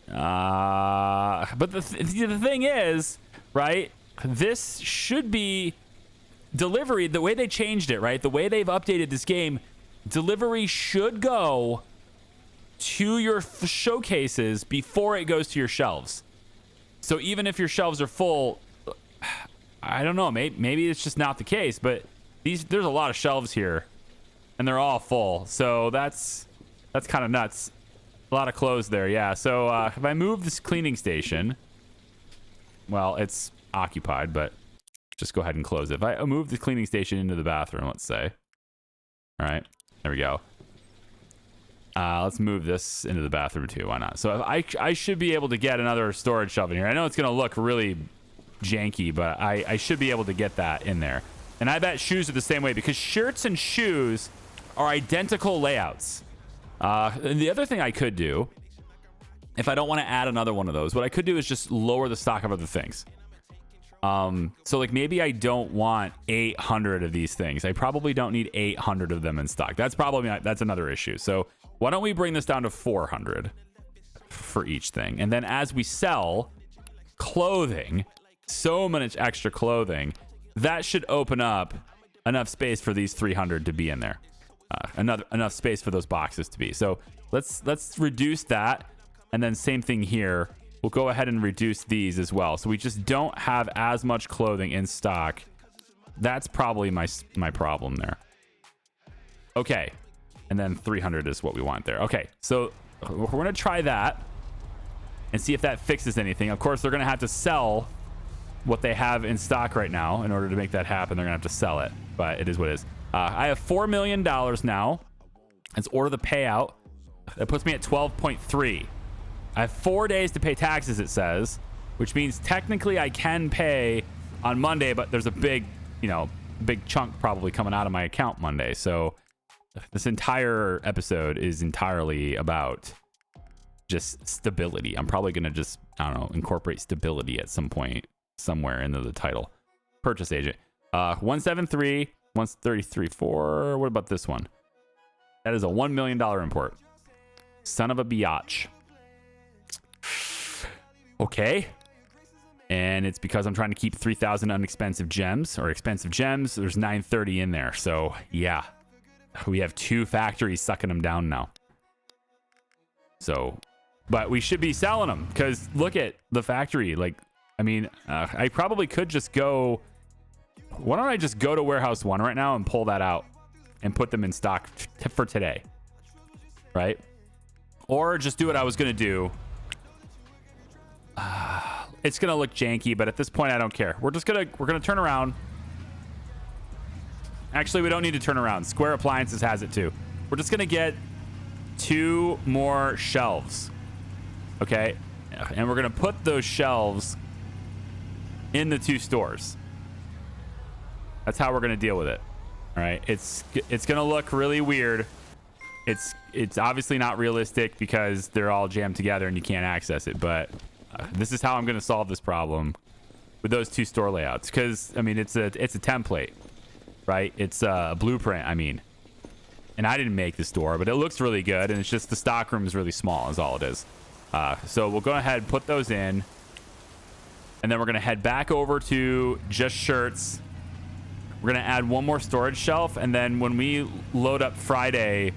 but the thing is, right... This should be delivery. The way they changed it, right? The way they've updated this game, delivery should go to your showcases before it goes to your shelves. So even if your shelves are full, I don't know. Maybe it's just not the case. But there's a lot of shelves here, and they're all full. So that's kind of nuts. A lot of clothes there, yeah. So if I move this cleaning station, well, it's occupied, but just go ahead and close it. If I move the cleaning station into the bathroom, let's say. All right, there we go. Let's move this into the bathroom too. Why not? So if I should be able to get another storage shelf in here. I know it's going to look really janky, but I should be able to get that in there. And I bet shoes are the same way because shirts and shoes are identical layouts. And the other thing I could do, if I don't want to add another one of those, what I could do is just lower the stock of other things. So like maybe I don't want 800 of these things. I probably don't need 800 of them in stock. That's another issue. So why don't we bring this down to 400 for each thing? And then as we sell clothing, so much extra clothing, that should open up enough space for these 300 to be in there. Enough space for those boxes to be. So let's reduce that. And then same thing here. We'll go ahead and reduce these as well. So we just don't have as much clothing in stock. That's probably my problem there. Okay. And then 300 is what we want there. Okay. So we're going to try that and see if that fixes anything. Of course, they're going to have to sell what they have in stock right now. In order to make that happen, they're going to have to sell it. But it is what it is. I have $4 million now. Let's order the payout. That puts me at 12.3. I have 4 days to pay taxes, it says, which means technically I can pay on Monday, but there's a big chunk probably coming out of my account Monday. So this entire episode is entirely about just stability. I'm probably going to just, I don't know, incorporate stability at some point somewhere into the title. Purchase agent. 173, 133.4. What about this one? That is a $1 million import. Son of a biatch. Okay. And it's because I'm trying to keep 3,000 unexpensive gems or expensive gems. There's 930 in there. So yeah, we have 2 factories sucking them down now. So, but we should be selling them because look at the factory. Like, I mean, I probably could just go. Why don't I just go to warehouse 1 right now and pull that out and put them in stock for today? Right. Or just do what I was going to do. It's gonna look janky, but at this point I don't care. We're gonna turn around. Actually, we don't need to turn around. Square Appliances has it too. We're just gonna get 2 more shelves. Okay. And we're gonna put those shelves in the 2 stores. That's how we're gonna deal with it. All right. It's gonna look really weird It's obviously not realistic because they're all jammed together and you can't access it. But this is how I'm going to solve this problem with those two store layouts. Because I mean, it's a template, right? It's a blueprint. I mean, and I didn't make the store, but it looks really good. And it's just the stock room is really small, is all it is. So we'll go ahead and put those in, and then we're going to head back over to just shirts. We're going to add one more storage shelf, and then when we load up Friday,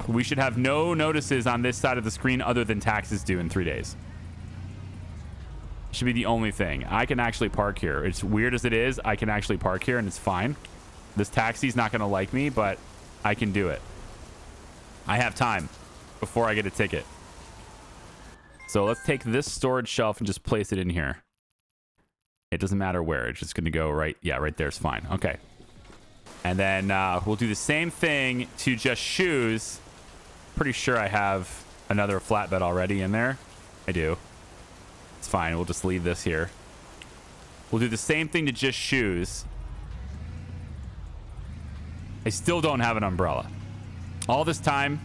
we should have no notices on this side of the screen other than taxes due in 3 days. Should be the only thing. I can actually park here. It's weird as it is, I can actually park here and it's fine. This taxi's not going to like me, but I can do it. I have time before I get a ticket. So let's take this storage shelf and just place it in here. It doesn't matter where. It's just going to go right. Yeah, right there's fine. Okay. And then we'll do the same thing to just shoes. Pretty sure I have another flatbed already in there. I do. It's fine. We'll just leave this here. We'll do the same thing to just shoes. I still don't have an umbrella. All this time,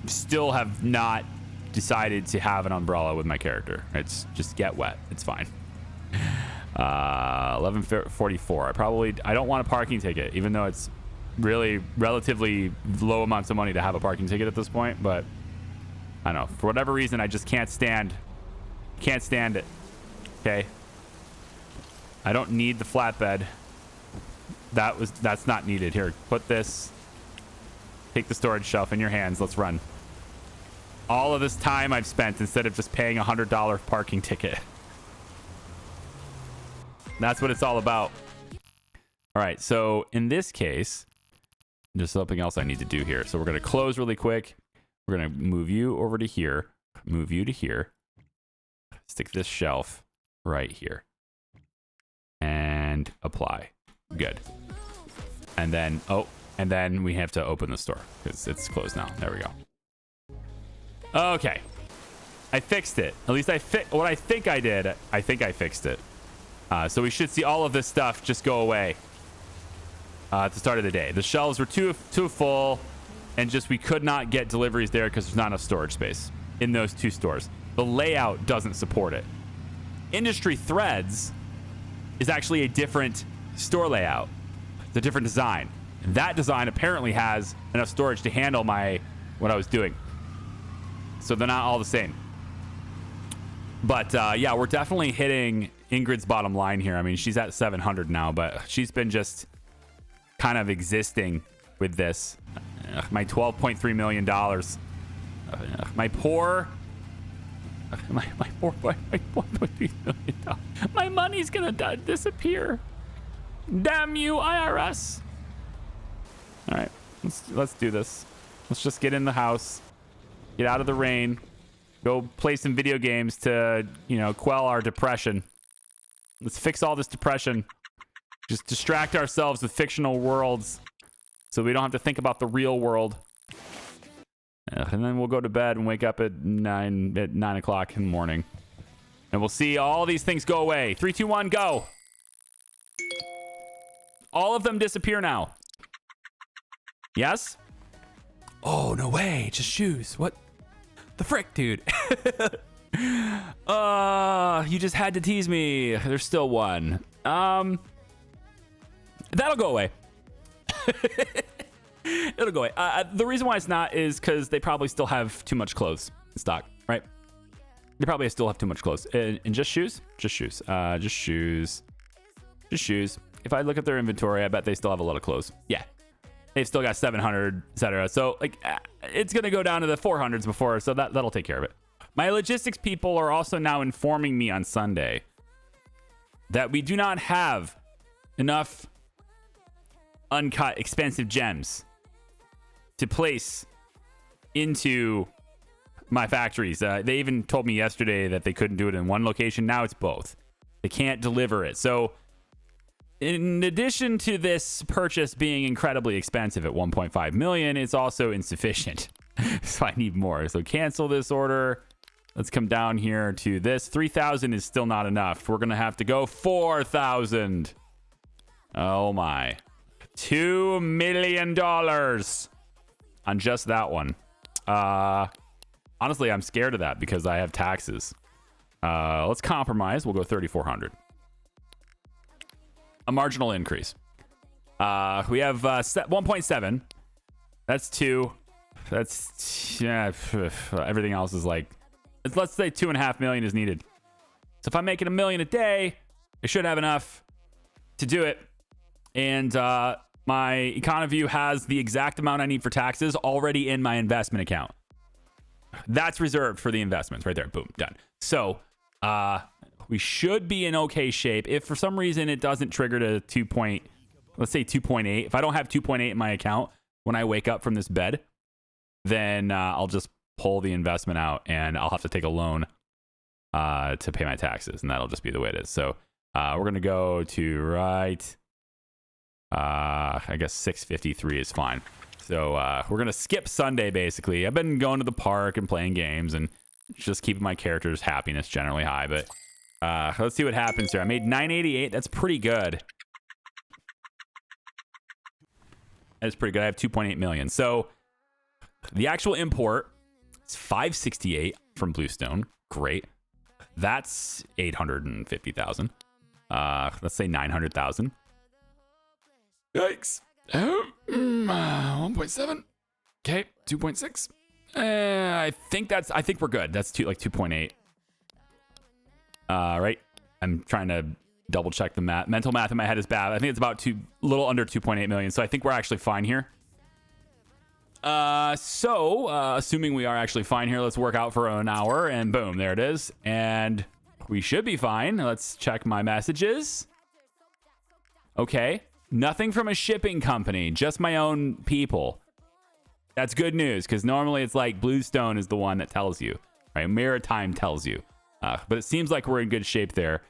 still have not decided to have an umbrella with my character. It's just get wet. It's fine. 11:44. I don't want a parking ticket, even though it's really relatively low amounts of money to have a parking ticket at this point. But I don't know, for whatever reason, I just can't stand it. Okay. I don't need the flatbed. That's not needed. Here, put this. Take the storage shelf in your hands. Let's run. All of this time I've spent instead of just paying $100 parking ticket. That's what it's all about. All right, so in this case, there's something else I need to do here. So we're going to close really quick. We're going to move you over to here. Move you to here. Stick this shelf right here. And apply. Good. And then, and then we have to open the store because it's closed now. There we go. Okay. I fixed it. At least what I think I did. I think I fixed it. So we should see all of this stuff just go away at the start of the day. The shelves were too full, and just we could not get deliveries there because there's not enough storage space in those two stores. The layout doesn't support it. Industry Threads is actually a different store layout. It's a different design. That design apparently has enough storage to handle what I was doing. So they're not all the same. But yeah, we're definitely hitting Ingrid's bottom line here. I mean, she's at 700 now, but she's been just kind of existing with this. My $12.3 million. My poor $4.3 million. My money's gonna disappear. Damn you, IRS. All right, let's do this. Let's just get in the house, get out of the rain, go play some video games to, quell our depression. Let's fix all this depression. Just distract ourselves with fictional worlds so we don't have to think about the real world. And then we'll go to bed and wake up at 9 o'clock in the morning. And we'll see all these things go away. 3, 2, 1, go. All of them disappear now. Yes? Oh, no way. Just shoes. What the frick, dude? You just had to tease me. There's still one. That'll go away. It'll go away. The reason why it's not is because they probably still have too much clothes in stock, right? They probably still have too much clothes. And just shoes? Just shoes. Just shoes. Just shoes. If I look at their inventory, I bet they still have a lot of clothes. Yeah. They've still got 700, etc. So, it's going to go down to the 400s before, so that'll take care of it. My logistics people are also now informing me on Sunday that we do not have enough uncut, expensive gems to place into my factories. They even told me yesterday that they couldn't do it in one location. Now it's both. They can't deliver it. So in addition to this purchase being incredibly expensive at 1.5 million, it's also insufficient. So I need more. So cancel this order. Let's come down here to this. 3,000 is still not enough. We're going to have to go 4,000. Oh my. $2 million. on just that one. Honestly, I'm scared of that because I have taxes. Let's compromise. We'll go 3,400. A marginal increase. We have 1.7. That's 2. That's, yeah, everything else is like, let's say 2.5 million is needed. So if I'm making $1 million a day, I should have enough to do it. And my Econoview has the exact amount I need for taxes already in my investment account. That's reserved for the investments right there. Boom, done. So we should be in okay shape. If for some reason it doesn't trigger to let's say 2.8. If I don't have 2.8 in my account when I wake up from this bed, then I'll just pull the investment out and I'll have to take a loan to pay my taxes, and that'll just be the way it is. So we're gonna go to right. I guess 653 is fine. So we're gonna skip Sunday basically. I've been going to the park and playing games and just keeping my character's happiness generally high. But let's see what happens here. I made 988. That's pretty good. That's pretty good. I have 2.8 million. So the actual import is 568 from Bluestone. Great. That's 850,000. Let's say 900,000. Yikes. 1.7. Okay, 2.6. I think we're good. That's 2.8. Right. I'm trying to double check the math. Mental math in my head is bad. I think it's about a little under 2.8 million. So I think we're actually fine here. Assuming we are actually fine here, let's work out for an hour and boom, there it is. And we should be fine. Let's check my messages. Okay. Nothing from a shipping company, just my own people. That's good news because normally it's like Bluestone is the one that tells you, right? Maritime tells you. But it seems like we're in good shape there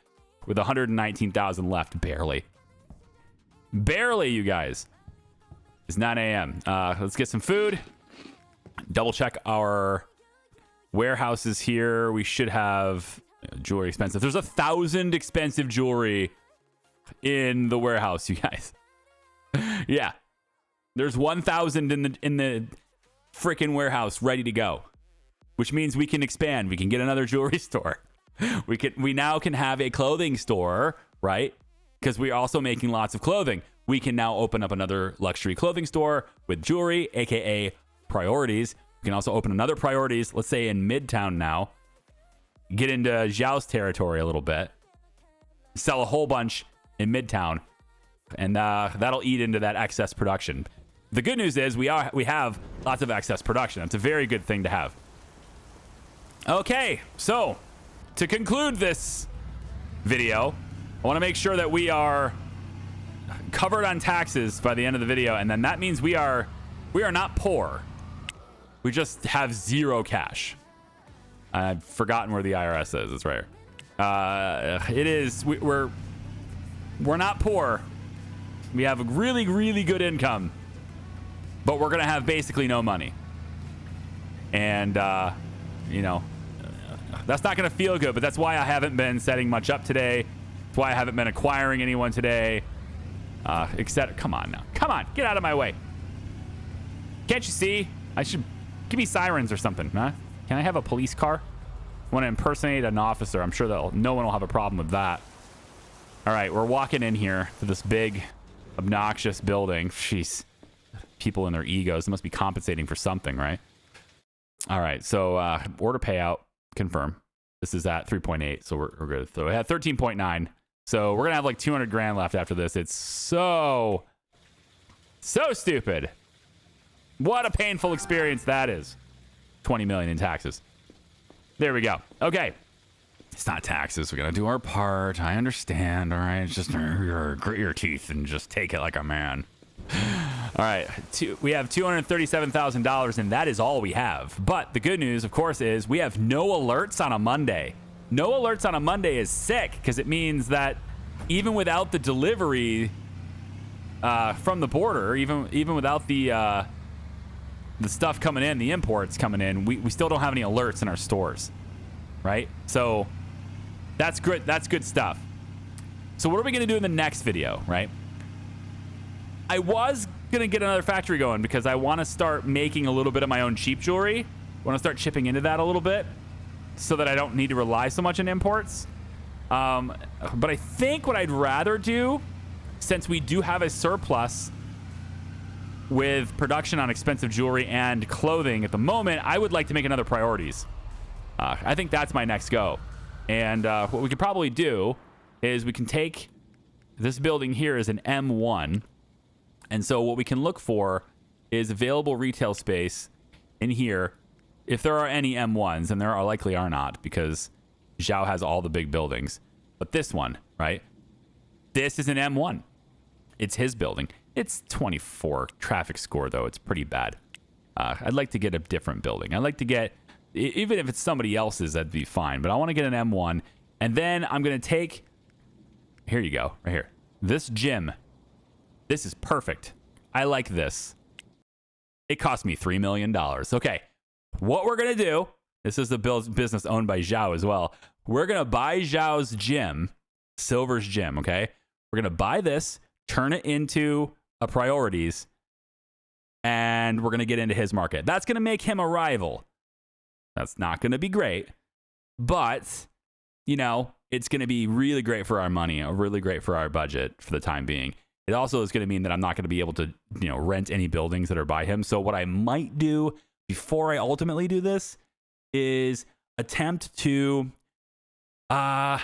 with 119,000 left, barely. Barely, you guys. It's 9 a.m. Let's get some food. Double check our warehouses here. We should have jewelry expensive. There's 1,000 expensive jewelry in the warehouse, you guys. Yeah. There's 1,000 in the freaking warehouse ready to go, which means we can expand. We can get another jewelry store. We now can have a clothing store, right? Because we're also making lots of clothing. We can now open up another luxury clothing store with jewelry, aka priorities. We can also open another priorities, let's say in Midtown now. Get into Zhao's territory a little bit. Sell a whole bunch in Midtown, and that'll eat into that excess production. The good news is we have lots of excess production. It's a very good thing to have. Okay, so to conclude this video, I want to make sure that we are covered on taxes by the end of the video, and then that means we are not poor. We just have zero cash. I've forgotten where the IRS is. It's right here. It is. We're not poor. We have a really, really good income, but we're gonna have basically no money. And that's not gonna feel good. But that's why I haven't been setting much up today. That's why I haven't been acquiring anyone today. Etc. Come on now. Come on. Get out of my way. Can't you see? I should give me sirens or something, huh? Can I have a police car? I want to impersonate an officer. I'm sure that no one will have a problem with that. All right, we're walking in here to this big, obnoxious building. Jeez. People in their egos. They must be compensating for something, right? All right, so order payout, confirm. This is at 3.8, so we're good. So we had 13.9. So we're gonna have like 200 grand left after this. It's so stupid. What a painful experience that is. 20 million in taxes. There we go. Okay. It's not taxes. We're gonna do our part. I understand. All right. It's just grit your teeth and just take it like a man. All right. We have $237,000, and that is all we have. But the good news, of course, is we have no alerts on a Monday. No alerts on a Monday is sick because it means that even without the delivery from the border, even without the stuff coming in, the imports coming in, we still don't have any alerts in our stores, right? So that's good. That's good stuff. So what are we going to do in the next video, right? I was gonna get another factory going because I want to start making a little bit of my own cheap jewelry. I want to start chipping into that a little bit so that I don't need to rely so much on imports. But I think what I'd rather do, since we do have a surplus with production on expensive jewelry and clothing at the moment, I would like to make another priorities. I think that's my next go. And what we could probably do is we can take this building here as an M1. And so what we can look for is available retail space in here. If there are any M1s, and there are likely are not because Zhao has all the big buildings. But this one, right? This is an M1. It's his building. It's 24 traffic score, though. It's pretty bad. I'd like to get a different building. I'd like to get, even if it's somebody else's, that'd be fine. But I want to get an M1. And then I'm going to take, here you go, right here. This gym. This is perfect. I like this. It cost me $3 million. Okay. What we're going to do, this is the business owned by Zhao as well. We're going to buy Zhao's gym, Silver's gym, okay? We're going to buy this, turn it into a priorities, and we're going to get into his market. That's going to make him a rival. That's not going to be great, but, you know, it's going to be really great for our money, really great for our budget for the time being. It also is going to mean that I'm not going to be able to, you know, rent any buildings that are by him. So what I might do before I ultimately do this is attempt to, I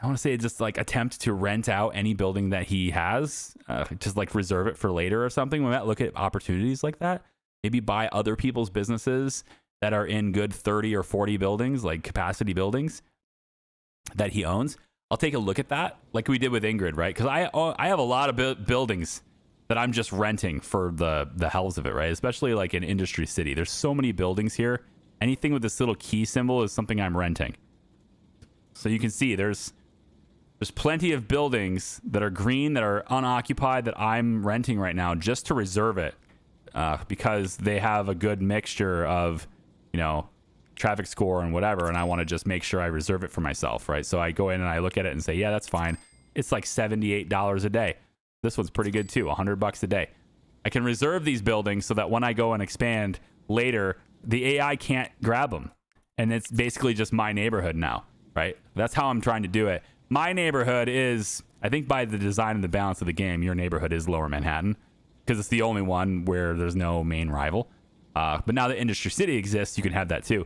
want to say just like attempt to rent out any building that he has, just like reserve it for later or something. We might look at opportunities like that. Maybe buy other people's businesses that are in good 30 or 40 buildings, like capacity buildings that he owns. I'll take a look at that like we did with Ingrid, right? Because I have a lot of buildings that I'm just renting for the hells of it, right? Especially like in Industry City. There's so many buildings here. Anything with this little key symbol is something I'm renting. So you can see there's plenty of buildings that are green, that are unoccupied, that I'm renting right now just to reserve it because they have a good mixture of, you know, traffic score and whatever, and I want to just make sure I reserve it for myself, right? So I go in and I look at it and say, yeah, that's fine. It's like $78 a day. This one's pretty good too, $100 a day. I can reserve these buildings so that when I go and expand later, the AI can't grab them. And it's basically just my neighborhood now, right? That's how I'm trying to do it. My neighborhood is, I think by the design and the balance of the game, your neighborhood is Lower Manhattan because it's the only one where there's no main rival. But now that Industry City exists, you can have that too.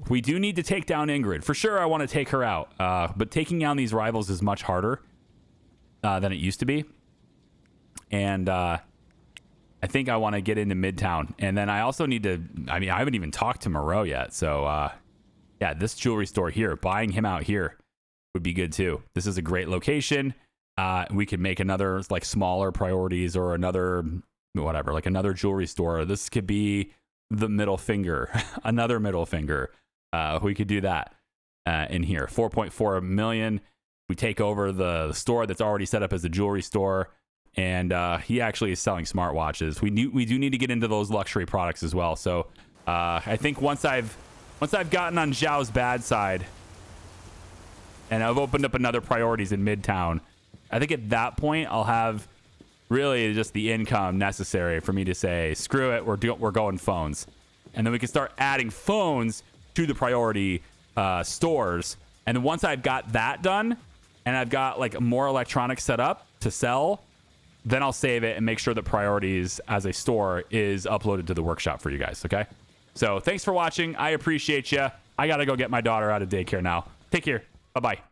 We do need to take down Ingrid. For sure, I want to take her out. But taking down these rivals is much harder than it used to be. And I think I want to get into Midtown. And then I also need to... I mean, I haven't even talked to Moreau yet. So, yeah, this jewelry store here, buying him out here would be good too. This is a great location. We could make another, like, smaller priorities or another... whatever, like another jewelry store. This could be the middle finger, another middle finger. We could do that in here. 4.4 million. We take over the store that's already set up as a jewelry store, and he actually is selling smartwatches. We do need to get into those luxury products as well. So I think once I've gotten on Zhao's bad side, and I've opened up another priorities in Midtown, I think at that point I'll have really just the income necessary for me to say, screw it, we're going phones. And then we can start adding phones to the priority stores. And then once I've got that done and I've got like more electronics set up to sell, then I'll save it and make sure that priorities as a store is uploaded to the workshop for you guys. Okay. So thanks for watching. I appreciate you. I got to go get my daughter out of daycare now. Take care. Bye-bye.